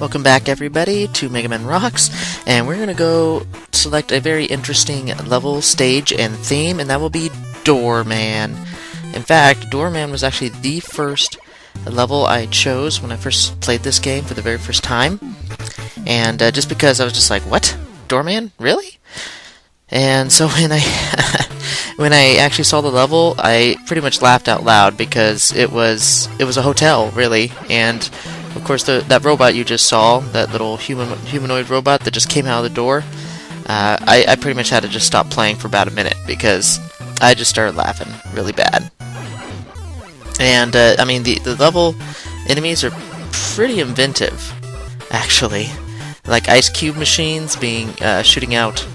Welcome back everybody to Megaman Rocks, and we're going to go select a very interesting level, stage, and theme, and that will be Doorman. In fact, Doorman was actually the first level I chose when I first played this game for the very first time, and just because I was just like, what? Doorman? Really? And so when I when I actually saw the level, I pretty much laughed out loud because it was a hotel, really, and of course, that robot you just saw, that little humanoid robot that just came out of the door, I pretty much had to just stop playing for about a minute because I just started laughing really bad. And, I mean, the level enemies are pretty inventive, actually. Like ice cube machines shooting out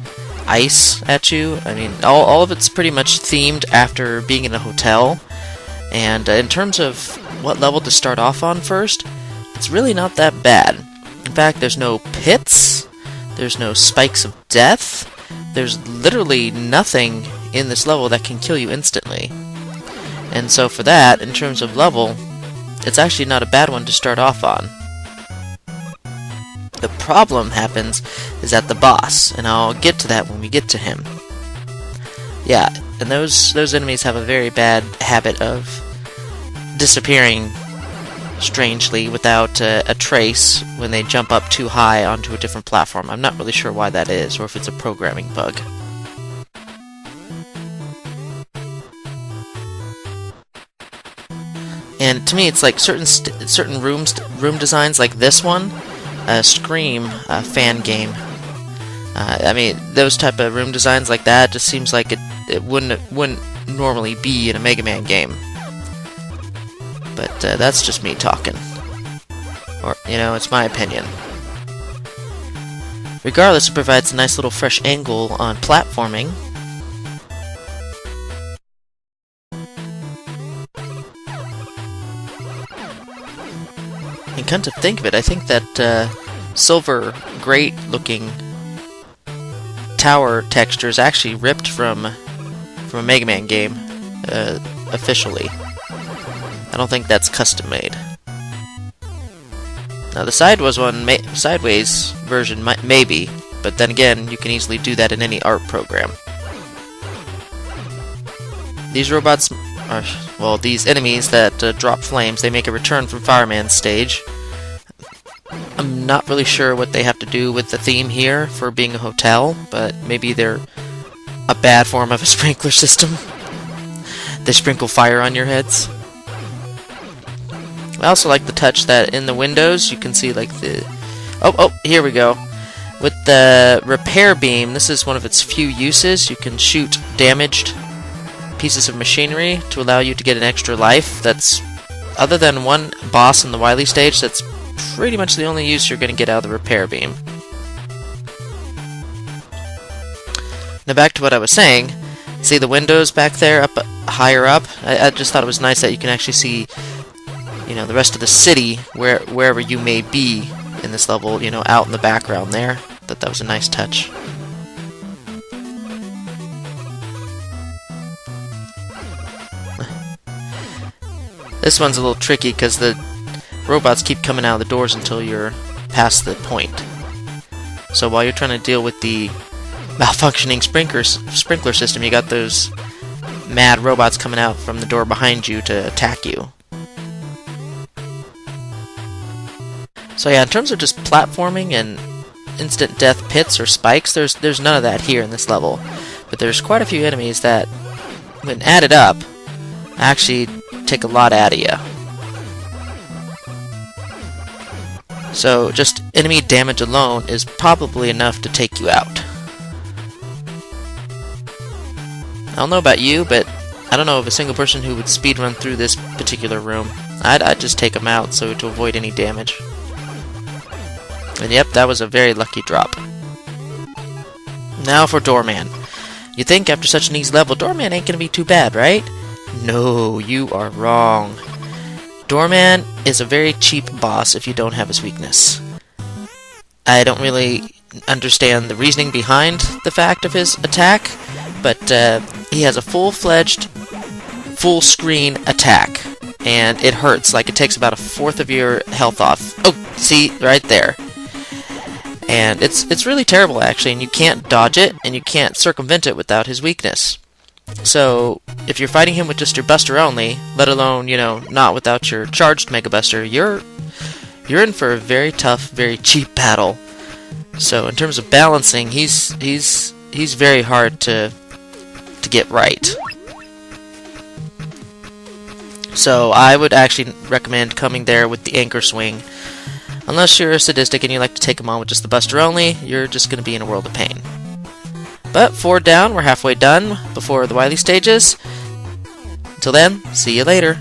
ice at you. I mean, all of it's pretty much themed after being in a hotel. And in terms of what level to start off on first, it's really not that bad. In fact, there's no pits, there's no spikes of death, there's literally nothing in this level that can kill you instantly. And so for that, in terms of level, it's actually not a bad one to start off on. The problem happens is at the boss, and I'll get to that when we get to him. Yeah, and those enemies have a very bad habit of disappearing strangely without a trace when they jump up too high onto a different platform. I'm not really sure why that is, or if it's a programming bug. And to me, it's like certain room designs, like this one, Scream fan game. I mean, those type of room designs like that just seems like it wouldn't normally be in a Mega Man game. But that's just me talking. Or, you know, it's my opinion. Regardless, it provides a nice little fresh angle on platforming. And come to think of it, I think that silver grate looking tower texture is actually ripped from a Mega Man game officially. I don't think that's custom made. Now the sideways version maybe, but then again, you can easily do that in any art program. These robots are, well, these enemies that drop flames, they make a return from Fireman's stage. I'm not really sure what they have to do with the theme here for being a hotel, but maybe they're a bad form of a sprinkler system. They sprinkle fire on your heads. I also like the touch that in the windows you can see like the... Oh, here we go. With the repair beam, this is one of its few uses. You can shoot damaged pieces of machinery to allow you to get an extra life. That's, other than one boss in the Wily stage, that's pretty much the only use you're going to get out of the repair beam. Now back to what I was saying. See the windows back there, higher up? I just thought it was nice that you can actually see, you know, the rest of the city, wherever you may be in this level, you know, out in the background there. Thought that was a nice touch. This one's a little tricky because the robots keep coming out of the doors until you're past the point. So while you're trying to deal with the malfunctioning sprinkler system, you got those mad robots coming out from the door behind you to attack you. So yeah, in terms of just platforming and instant death pits or spikes, there's none of that here in this level. But there's quite a few enemies that, when added up, actually take a lot out of you. So just enemy damage alone is probably enough to take you out. I don't know about you, but I don't know of a single person who would speedrun through this particular room. I'd just take them out so to avoid any damage. And yep, that was a very lucky drop. Now for Doorman. You think after such an easy level, Doorman ain't gonna be too bad, right? No, you are wrong. Doorman is a very cheap boss if you don't have his weakness. I don't really understand the reasoning behind the fact of his attack, but he has a full-fledged, full-screen attack. and it hurts. Like, it takes about a fourth of your health off. Oh, see, right there. And it's really terrible, actually, and you can't dodge it, and you can't circumvent it without his weakness. So, if you're fighting him with just your Buster only, let alone, you know, not without your charged Mega Buster, you're in for a very tough, very cheap battle. So, in terms of balancing, he's very hard to get right. So, I would actually recommend coming there with the Anchor Swing. Unless you're sadistic and you like to take him on with just the Buster only, you're just going to be in a world of pain. But 4 down, we're halfway done before the Wily stages. Until then, see you later.